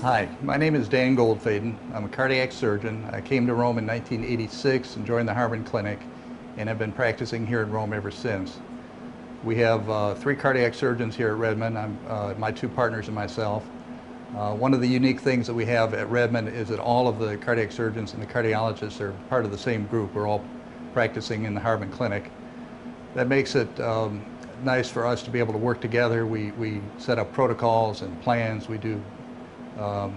Hi, my name is Dan Goldfaden. I'm a cardiac surgeon. I came to Rome in 1986 and joined the Harbin Clinic, and have been practicing here in Rome ever since. We have 3 cardiac surgeons here at Redmond. My 2 partners and myself. One of the unique things that we have at Redmond is that all of the cardiac surgeons and the cardiologists are part of the same group. We're all practicing in the Harbin Clinic. That makes it nice for us to be able to work together. We set up protocols and plans. We do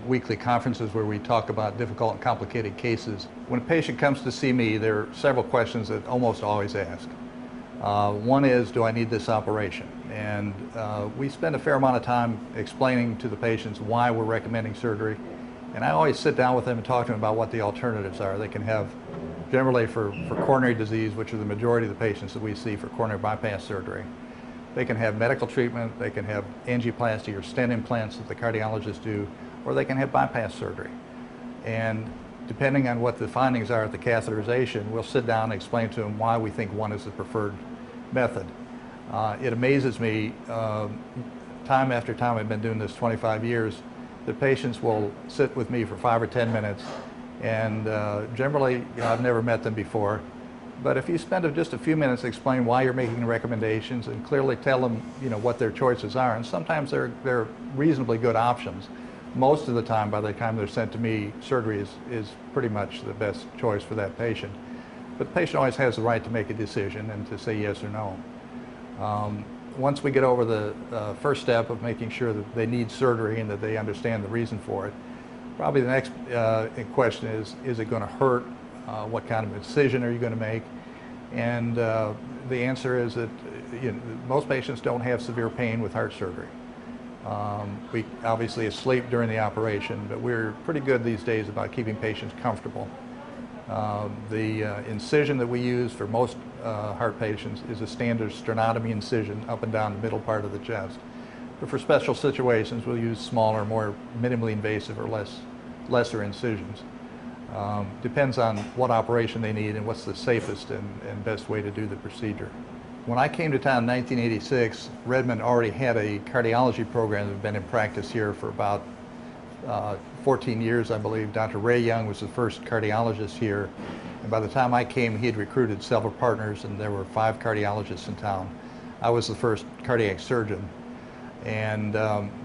weekly conferences where we talk about difficult and complicated cases. When a patient comes to see me, there are several questions that almost always ask. One is, do I need this operation? And we spend a fair amount of time explaining to the patients why we're recommending surgery. And I always sit down with them and talk to them about what the alternatives are. They can have, generally for coronary disease, which are the majority of the patients that we see for coronary bypass surgery, they can have medical treatment, they can have angioplasty or stent implants that the cardiologists do, or they can have bypass surgery. And depending on what the findings are at the catheterization, we'll sit down and explain to them why we think one is the preferred method. It amazes me, time after time, I've been doing this 25 years, that patients will sit with me for 5 or 10 minutes, and generally, I've never met them before. But if you spend just a few minutes to explain why you're making recommendations and clearly tell them, what their choices are, and sometimes they're reasonably good options. Most of the time, by the time they're sent to me, surgery is pretty much the best choice for that patient. But the patient always has the right to make a decision and to say yes or no. Once we get over the first step of making sure that they need surgery and that they understand the reason for it, probably the next question is it going to hurt? What kind of incision are you going to make? And the answer is that most patients don't have severe pain with heart surgery. We obviously sleep during the operation, but we're pretty good these days about keeping patients comfortable. The incision that we use for most heart patients is a standard sternotomy incision up and down the middle part of the chest. But for special situations, we'll use smaller, more minimally invasive or lesser incisions. Depends on what operation they need and what's the safest and best way to do the procedure. When I came to town in 1986, Redmond already had a cardiology program that had been in practice here for about 14 years, I believe. Dr. Ray Young was the first cardiologist here, and by the time I came, he had recruited several partners, and there were 5 cardiologists in town. I was the first cardiac surgeon, and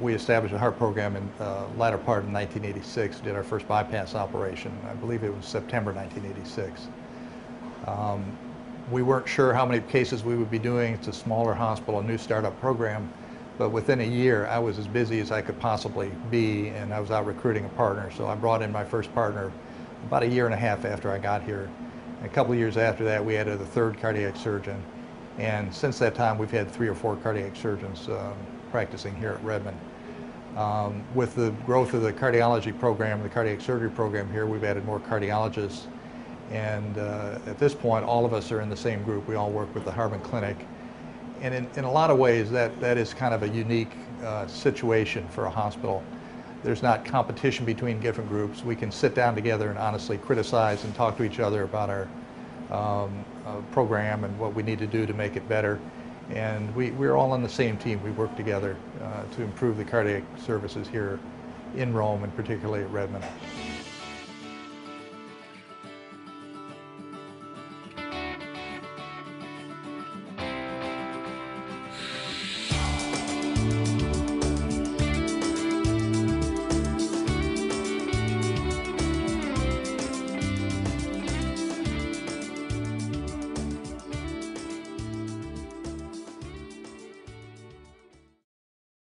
we established a heart program in the latter part of 1986, did our first bypass operation. I believe it was September 1986. We weren't sure how many cases we would be doing. It's a smaller hospital, a new startup program, but within a year I was as busy as I could possibly be, and I was out recruiting a partner. So I brought in my first partner about a year and a half after I got here. And a couple of years after that, we added a 3rd cardiac surgeon, and since that time we've had 3 or 4 cardiac surgeons practicing here at Redmond. With the growth of the cardiology program, the cardiac surgery program here, we've added more cardiologists, and at this point all of us are in the same group. We all work with the Harbin Clinic, and in a lot of ways that is kind of a unique situation for a hospital. There's not competition between different groups. We can sit down together and honestly criticize and talk to each other about our program and what we need to do to make it better. And we're all on the same team. We work together to improve the cardiac services here in Rome, and particularly at Redmond.